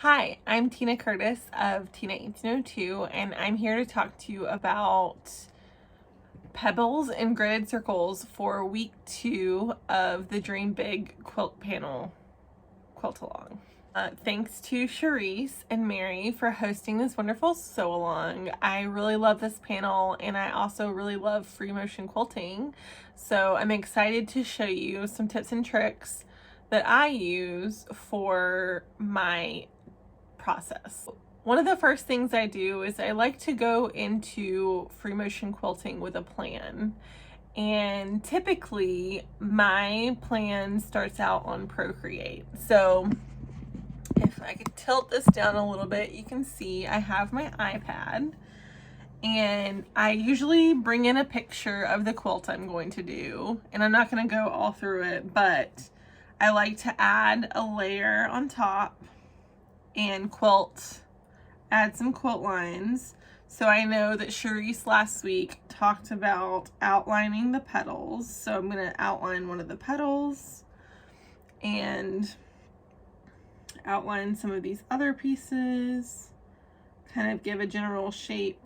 Hi, I'm Tina Curtis of Tina1802, and I'm here to talk to you about Pebbles and Gridded Circles for week 2 of the Dream Big Quilt Along. Thanks to Charisse and Mary for hosting this wonderful sew along. I really love this panel, and I also really love free motion quilting. So I'm excited to show you some tips and tricks that I use for my process. One of the first things I do is I like to go into free motion quilting with a plan. And typically my plan starts out on Procreate. So if I could tilt this down a little bit, you can see I have my iPad, and I usually bring in a picture of the quilt I'm going to do, and I'm not going to go all through it, but I like to add a layer on top and add some quilt lines. So I know that Charisse last week talked about outlining the petals, so I'm going to outline one of the petals and outline some of these other pieces, kind of give a general shape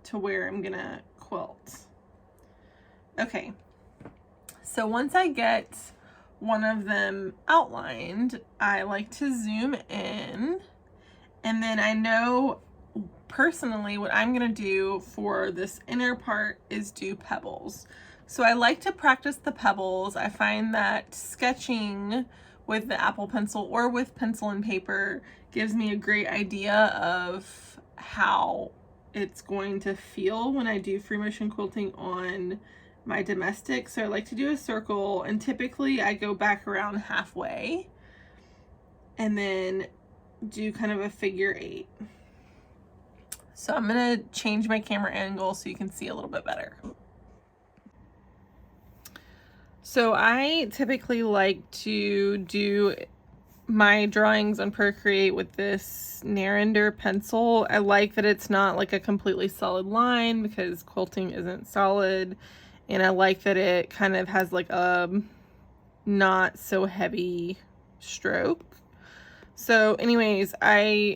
to where I'm gonna quilt. Okay, so once I get one of them outlined, I like to zoom in, and then I know personally what I'm gonna do for this inner part is do pebbles. So I like to practice the pebbles. I find that sketching with the Apple pencil or with pencil and paper gives me a great idea of how it's going to feel when I do free motion quilting on my domestic. So I like to do a circle, and typically I go back around halfway and then do kind of a figure 8. So I'm gonna change my camera angle so you can see a little bit better. So I typically like to do my drawings on Procreate with this Narrander pencil. I like that it's not like a completely solid line because quilting isn't solid, and I like that it kind of has like a not so heavy stroke. So anyways,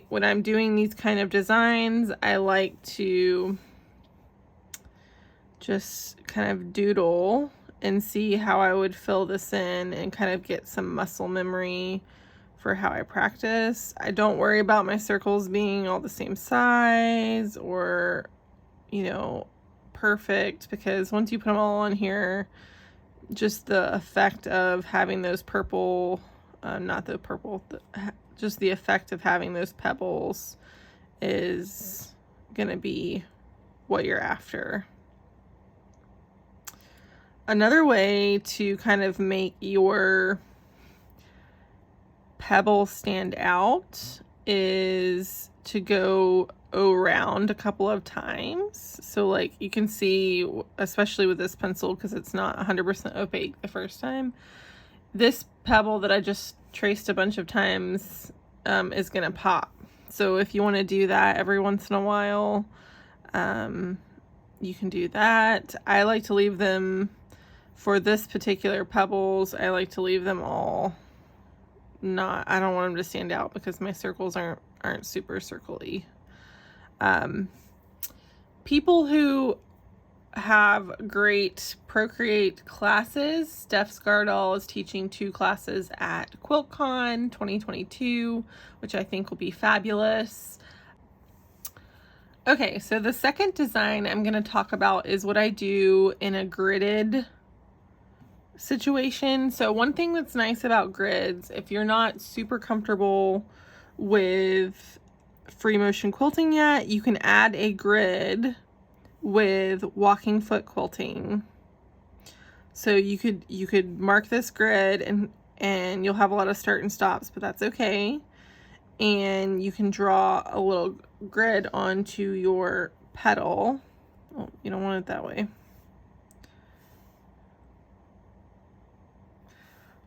when I'm doing these kind of designs, I like to just kind of doodle and see how I would fill this in and kind of get some muscle memory for how I practice. I don't worry about my circles being all the same size or, you know, perfect, because once you put them all on here, just the effect of having those purple, just the effect of having those pebbles is gonna be what you're after. Another way to kind of make your pebble stand out is to go around a couple of times. So like you can see, especially with this pencil, because it's not 100% opaque the first time, this pebble that I just traced a bunch of times is gonna pop. So if you want to do that every once in a while, you can do that. I like to leave them, for this particular pebbles, I like to leave them all I don't want them to stand out because my circles aren't super circly. People who have great Procreate classes, Steph Scardall is teaching 2 classes at QuiltCon 2022, which I think will be fabulous. Okay, so the second design I'm going to talk about is what I do in a gridded situation. So one thing that's nice about grids, if you're not super comfortable with free motion quilting yet, you can add a grid with walking foot quilting. So you could mark this grid, and you'll have a lot of start and stops, but that's okay. And you can draw a little grid onto your petal. Oh, you don't want it that way.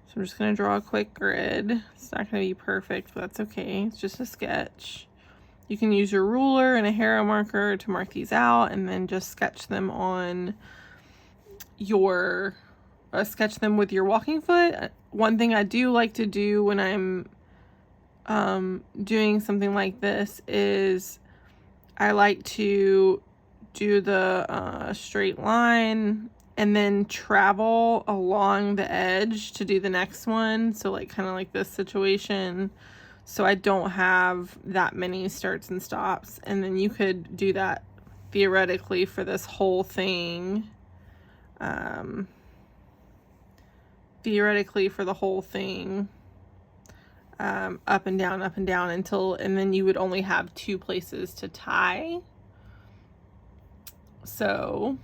So I'm just going to draw a quick grid. It's not going to be perfect, but that's okay. It's just a sketch. You can use your ruler and a hero marker to mark these out, and then just sketch them on your, sketch them with your walking foot. One thing I do like to do when I'm doing something like this is I like to do the straight line and then travel along the edge to do the next one. So like kind of like this situation. So I don't have that many starts and stops. And then you could do that theoretically for this whole thing. Theoretically for the whole thing. Up and down until, and then you would only have 2 places to tie. So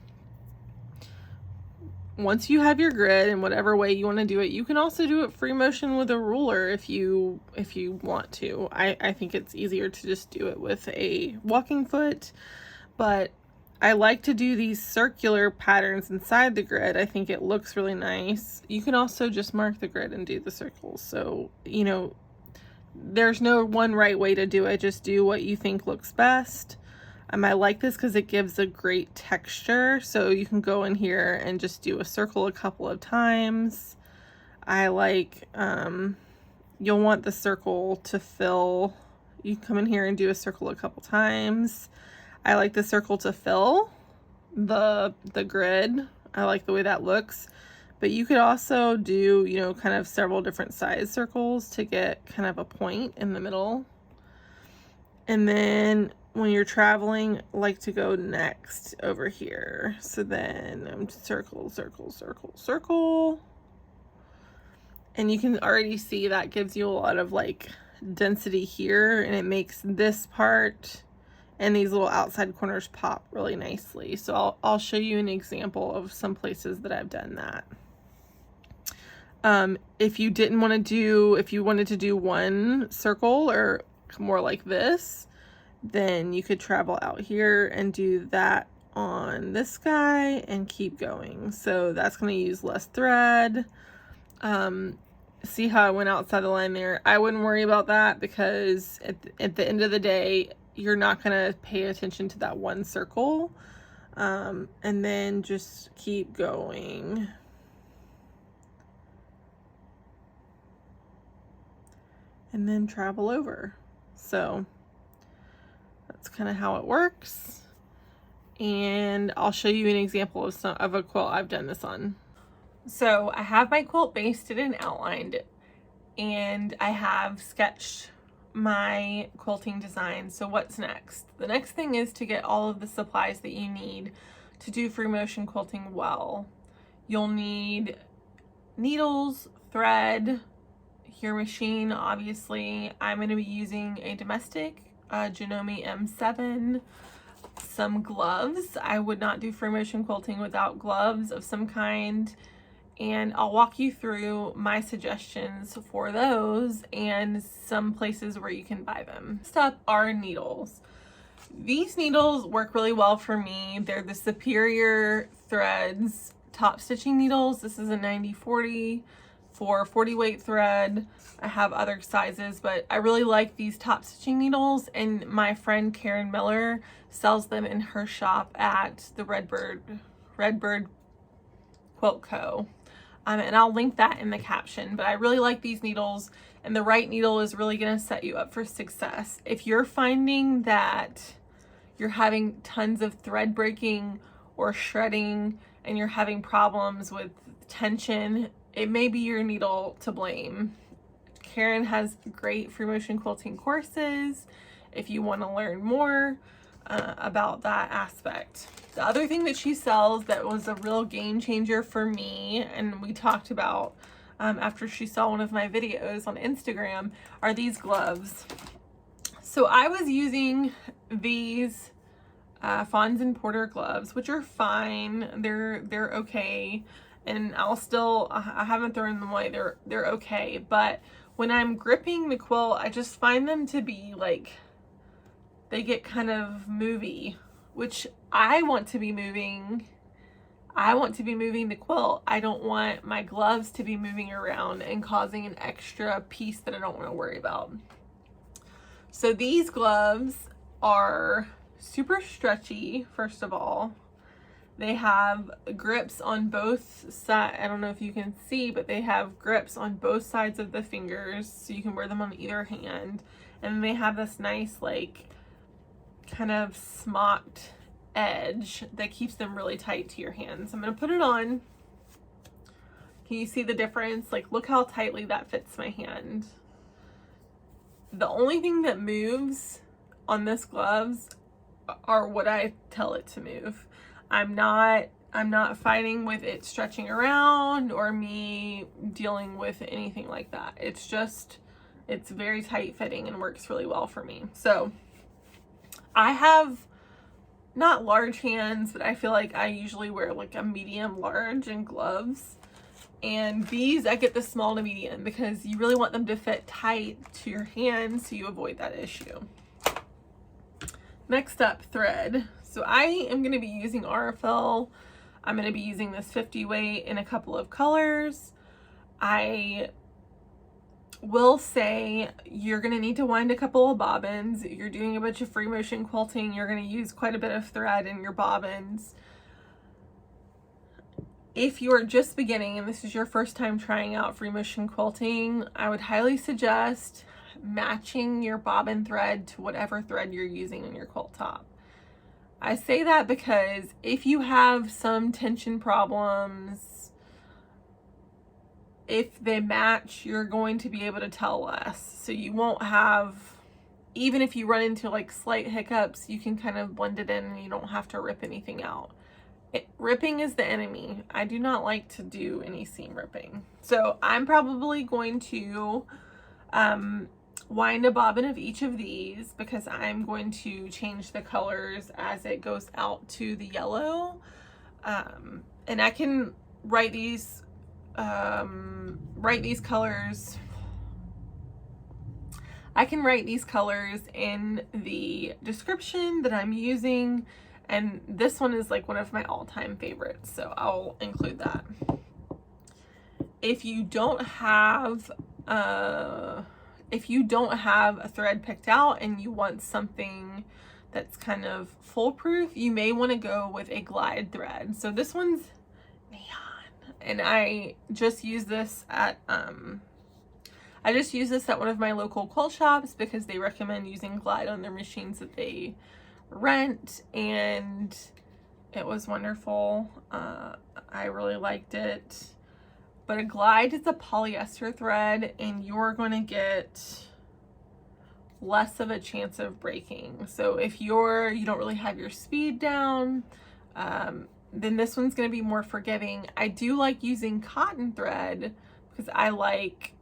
once you have your grid in whatever way you want to do it, you can also do it free motion with a ruler if you want to. I think it's easier to just do it with a walking foot, but I like to do these circular patterns inside the grid. I think it looks really nice. You can also just mark the grid and do the circles. So, you know, there's no one right way to do it. Just do what you think looks best. I like this because it gives a great texture. So you can go in here and just do a circle a couple of times. I like, you'll want the circle to fill. You come in here and do a circle a couple times. I like the circle to fill the grid. I like the way that looks. But you could also do, you know, kind of several different size circles to get kind of a point in the middle. And then when you're traveling, like to go next over here. So then circle, circle, circle, circle. And you can already see that gives you a lot of like density here, and it makes this part and these little outside corners pop really nicely. So I'll show you an example of some places that I've done that. If you didn't want to do, if you wanted to do one circle or more like this, then you could travel out here and do that on this guy and keep going. So that's going to use less thread. See how I went outside the line there? I wouldn't worry about that because at the end of the day, you're not going to pay attention to that one circle. And then just keep going. And then travel over. So that's kind of how it works. And I'll show you an example of a quilt I've done this on. So I have my quilt basted and outlined, and I have sketched my quilting design. So what's next? The next thing is to get all of the supplies that you need to do free motion quilting well. You'll need needles, thread, your machine. Obviously, I'm going to be using a domestic Janome M7, some gloves. I would not do free motion quilting without gloves of some kind, and I'll walk you through my suggestions for those and some places where you can buy them. Next up are needles. These needles work really well for me. They're the Superior Threads top stitching needles. This is a 90/40 for 40 weight thread. I have other sizes, but I really like these top stitching needles, and my friend Karen Miller sells them in her shop at the Redbird Quilt Co. And I'll link that in the caption, but I really like these needles, and the right needle is really going to set you up for success. If you're finding that you're having tons of thread breaking or shredding and you're having problems with tension, it may be your needle to blame. Karen has great free motion quilting courses if you want to learn more about that aspect. The other thing that she sells that was a real game changer for me, and we talked about after she saw one of my videos on Instagram, are these gloves. So I was using these Fons and Porter gloves, which are fine. They're okay. And I haven't thrown them away. They're okay. But when I'm gripping the quilt, I just find them to be like, they get kind of movie, which I want to be moving. I want to be moving the quilt. I don't want my gloves to be moving around and causing an extra piece that I don't want to worry about. So these gloves are super stretchy, first of all. They have grips on both sides. I don't know if you can see, but they have grips on both sides of the fingers, so you can wear them on either hand. And they have this nice, like, kind of smocked edge that keeps them really tight to your hands. I'm going to put it on. Can you see the difference? Like, look how tightly that fits my hand. The only thing that moves on this gloves are what I tell it to move. I'm not fighting with it stretching around or me dealing with anything like that. It's just, it's very tight fitting and works really well for me. So I have not large hands, but I feel like I usually wear like a medium large in gloves. And these, I get the small to medium because you really want them to fit tight to your hands so you avoid that issue. Next up, thread. So I am going to be using RFL. I'm going to be using this 50 weight in a couple of colors. I will say you're going to need to wind a couple of bobbins. You're doing a bunch of free motion quilting. You're going to use quite a bit of thread in your bobbins. If you are just beginning and this is your first time trying out free motion quilting, I would highly suggest matching your bobbin thread to whatever thread you're using in your quilt top. I say that because if you have some tension problems, if they match, you're going to be able to tell less. So you won't have, even if you run into like slight hiccups, you can kind of blend it in and you don't have to rip anything out. Ripping is the enemy. I do not like to do any seam ripping. So I'm probably going to wind a bobbin of each of these because I'm going to change the colors as it goes out to the yellow. And I can write these colors. I can write these colors in the description that I'm using. And this one is like one of my all-time favorites, so I'll include that. If you don't have a thread picked out and you want something that's kind of foolproof, you may want to go with a glide thread. So this one's neon, and I just use this at one of my local quilt shops because they recommend using glide on their machines that they rent, and it was wonderful. I really liked it. But a glide is a polyester thread and you're going to get less of a chance of breaking. So if you don't really have your speed down, then this one's going to be more forgiving. I do like using cotton thread because I like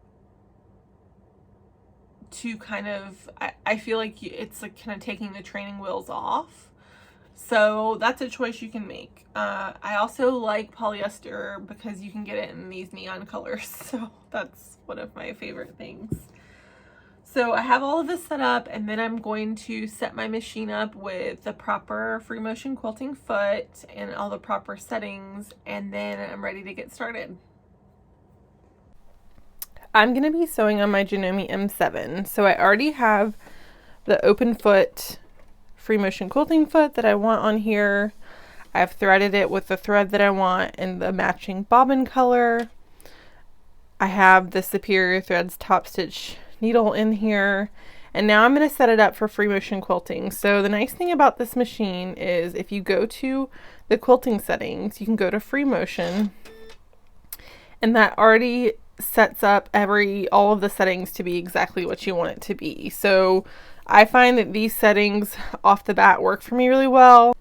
to kind of, I feel like it's like kind of taking the training wheels off. So that's a choice you can make. I also like polyester because you can get it in these neon colors. So that's one of my favorite things. So I have all of this set up, and then I'm going to set my machine up with the proper free motion quilting foot and all the proper settings, and then I'm ready to get started. I'm going to be sewing on my Janome M7. So I already have the open foot free motion quilting foot that I want on here. I've threaded it with the thread that I want in the matching bobbin color. I have the Superior Threads top stitch needle in here. And now I'm going to set it up for free motion quilting. So the nice thing about this machine is if you go to the quilting settings, you can go to free motion, and that already sets up all of the settings to be exactly what you want it to be. So I find that these settings off the bat work for me really well.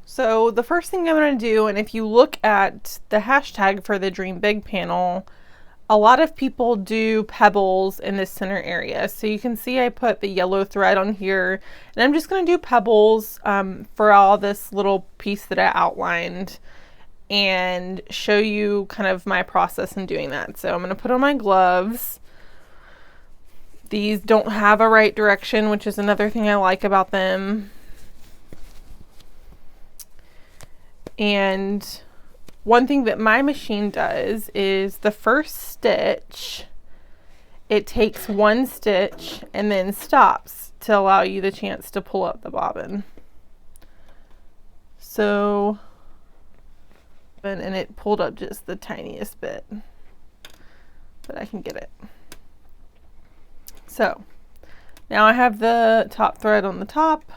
So the first thing I'm going to do, and if you look at the hashtag for the Dream Big panel, a lot of people do pebbles in this center area. So you can see I put the yellow thread on here, and I'm just going to do pebbles for all this little piece that I outlined and show you kind of my process in doing that. So I'm going to put on my gloves. These don't have a right direction, which is another thing I like about them. And one thing that my machine does is the first stitch, it takes one stitch and then stops to allow you the chance to pull up the bobbin. So, and it pulled up just the tiniest bit, but I can get it. So now I have the top thread on the top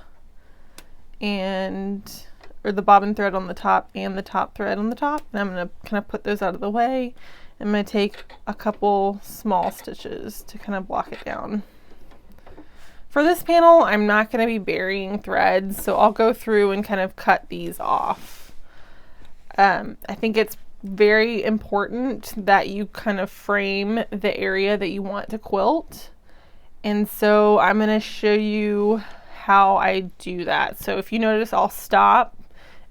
or the bobbin thread on the top and the top thread on the top, and I'm going to kind of put those out of the way. I'm going to take a couple small stitches to kind of block it down. For this panel, I'm not going to be burying threads, so I'll go through and kind of cut these off. I think it's very important that you kind of frame the area that you want to quilt. And so I'm going to show you how I do that. So if you notice, I'll stop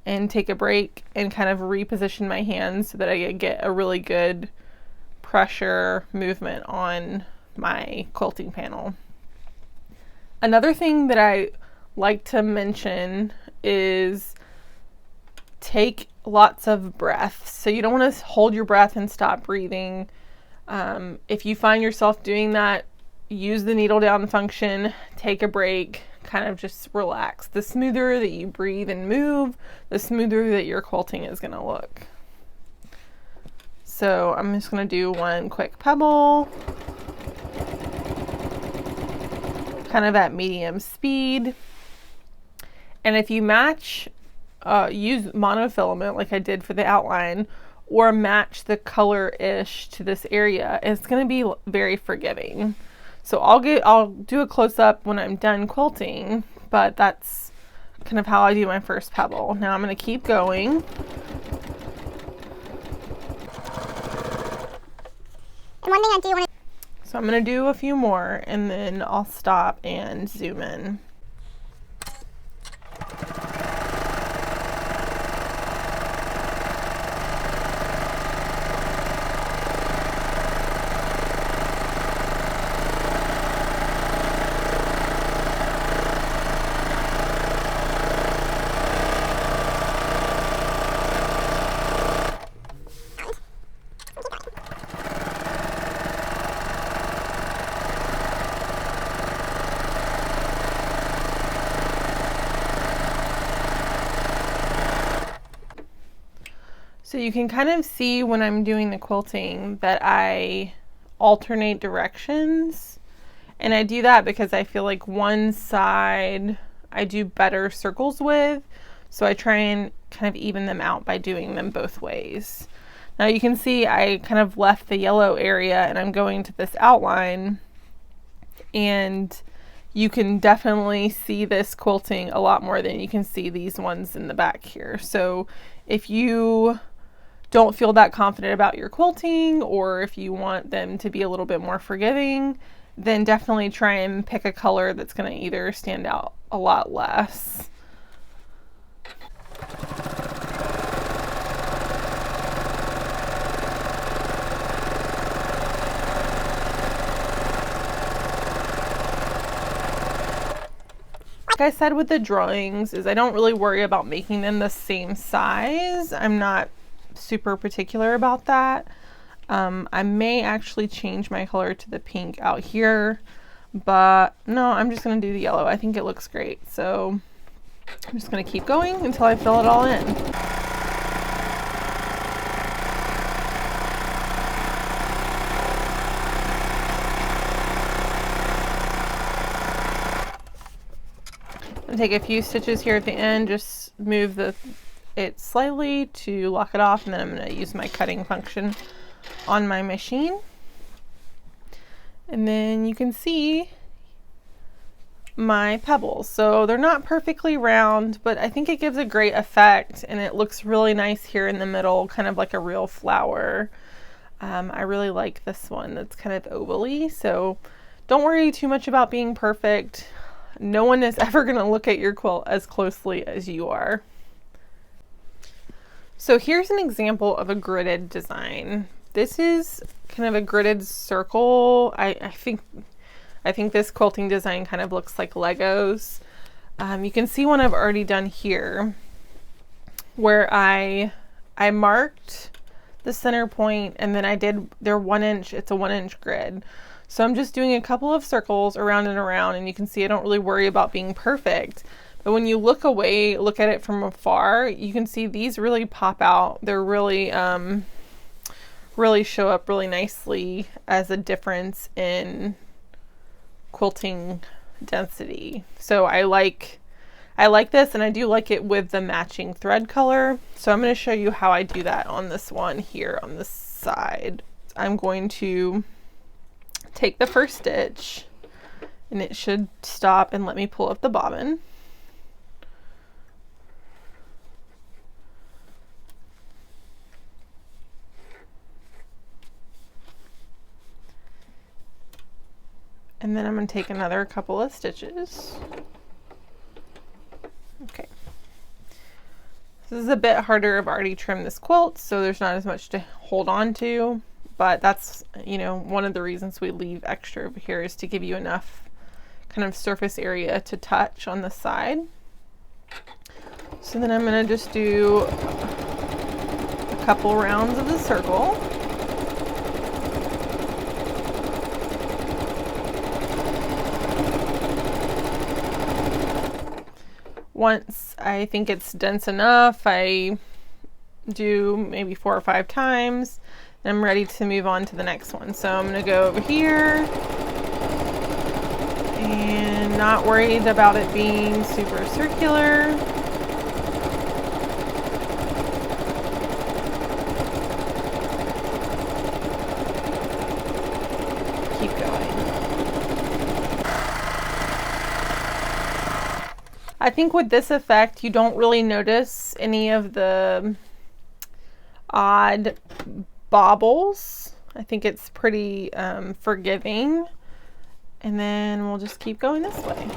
and take a break and kind of reposition my hands so that I get a really good pressure movement on my quilting panel. Another thing that I like to mention is take lots of breath. So you don't want to hold your breath and stop breathing. If you find yourself doing that, use the needle down function, take a break, kind of just relax. The smoother that you breathe and move, the smoother that your quilting is going to look. So I'm just going to do one quick pebble, kind of at medium speed. And if you match, use monofilament like I did for the outline, or match the color-ish to this area, it's going to be very forgiving. So I'll do a close-up when I'm done quilting, but that's kind of how I do my first pebble. Now I'm going to keep going. And one thing I do want to... So I'm going to do a few more and then I'll stop and zoom in. So you can kind of see when I'm doing the quilting that I alternate directions, and I do that because I feel like one side I do better circles with, so I try and kind of even them out by doing them both ways. Now you can see I kind of left the yellow area and I'm going to this outline, and you can definitely see this quilting a lot more than you can see these ones in the back here. So if you don't feel that confident about your quilting, or if you want them to be a little bit more forgiving, then definitely try and pick a color that's going to either stand out a lot less. Like I said with the drawings, is I don't really worry about making them the same size. I'm not super particular about that. I may actually change my color to the pink out here, but no, I'm just going to do the yellow. I think it looks great. So I'm just going to keep going until I fill it all in. Take a few stitches here at the end, just move it slightly to lock it off, and then I'm going to use my cutting function on my machine. And then you can see my pebbles. So they're not perfectly round, but I think it gives a great effect, and it looks really nice here in the middle, kind of like a real flower. I really like this one that's kind of ovally, so don't worry too much about being perfect. No one is ever going to look at your quilt as closely as you are. So here's an example of a gridded design. This is kind of a gridded circle. I think this quilting design kind of looks like Legos. You can see one I've already done here, where I marked the center point, and then they're 1 inch, it's a 1 inch grid. So I'm just doing a couple of circles around and around, and you can see I don't really worry about being perfect. But when you look away, look at it from afar, you can see these really pop out. They're really, really show up really nicely as a difference in quilting density. So I like this, and I do like it with the matching thread color. So I'm going to show you how I do that on this one here on this side. I'm going to take the first stitch, and it should stop and let me pull up the bobbin. And then I'm going to take another couple of stitches. Okay. This is a bit harder. I've already trimmed this quilt, so there's not as much to hold on to, but that's, you know, one of the reasons we leave extra over here is to give you enough kind of surface area to touch on the side. So then I'm going to just do a couple rounds of the circle. Once I think it's dense enough, I do maybe 4 or 5 times, and I'm ready to move on to the next one. So I'm going to go over here, and not worried about it being super circular. Keep going. I think with this effect, you don't really notice any of the odd bobbles. I think it's pretty forgiving. And then we'll just keep going this way.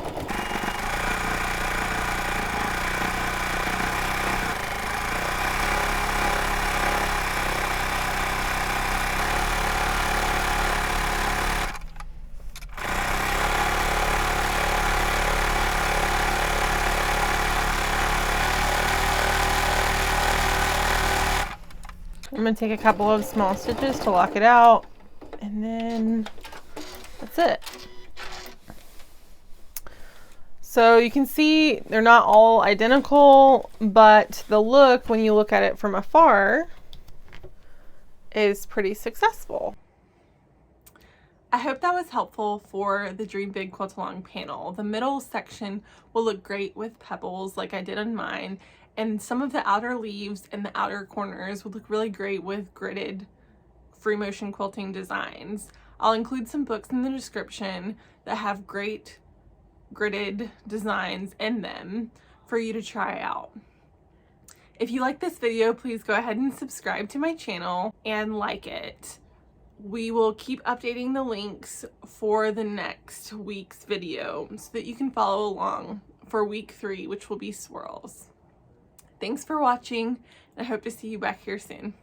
I'm going to take a couple of small stitches to lock it out, and then that's it. So you can see they're not all identical, but the look, when you look at it from afar, is pretty successful. I hope that was helpful for the Dream Big Quilt Along panel. The middle section will look great with pebbles like I did on mine, and some of the outer leaves and the outer corners would look really great with gridded free motion quilting designs. I'll include some books in the description that have great gridded designs in them for you to try out. If you like this video, please go ahead and subscribe to my channel and like it. We will keep updating the links for the next week's video so that you can follow along for week 3, which will be swirls. Thanks for watching, and I hope to see you back here soon.